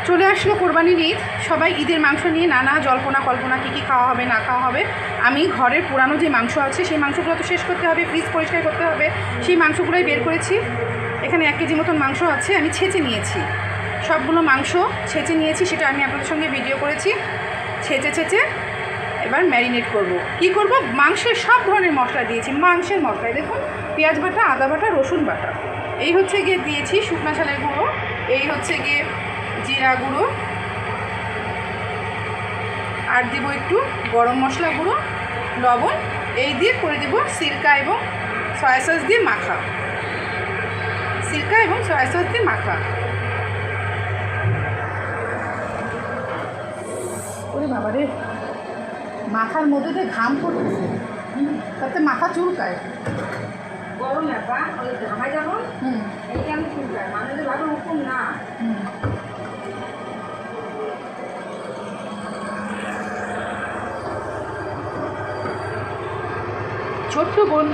চলে আসলো কোরবানির ঈদ। সবাই ঈদের মাংস নিয়ে নানা জল্পনা কল্পনা কী কী খাওয়া হবে না খাওয়া হবে। আমি ঘরের পুরানো যে মাংস আছে সেই মাংসগুলো তো শেষ করতে হবে, ফ্রিজ পরিষ্কার করতে হবে, সেই মাংসগুলোই বের করেছি। এখানে 1 কেজি মতন মাংস আছে, আমি ছেঁচে নিয়েছি। সবগুলো মাংস ছেঁচে নিয়েছি, সেটা আমি আপনাদের সঙ্গে ভিডিও করেছি। ছেঁচে এবার ম্যারিনেট করব। কি করব, মাংসের সব ধরনের মশলা দিয়েছি। মাংসের মশলায় দেখুন পেঁয়াজ বাটা, আদা বাটা, রসুন বাটা, এই হচ্ছে গিয়ে দিয়েছি শুকনা ঝালের গুঁড়ো, এই হচ্ছে গিয়ে জিরা গুঁড়ো, আর দিব একটু গরম মশলা গুঁড়ো, লবণ, এই দিয়ে করে দেব সিরকা এবং সয়া সস দিয়ে মাখা। সিরকা এবং সয়া সস দিয়ে মাখা। ওরে বাবা রে, মাথার মধ্যে দিয়ে ঘাম পড়তেছে, তাতে মাথা চুলকায়। গরম ব্যাপার, ওই ঘামায় যখন এইখানে চুলকায়, মানুষের ভাবে হুকুম না। ছোট্ট বোন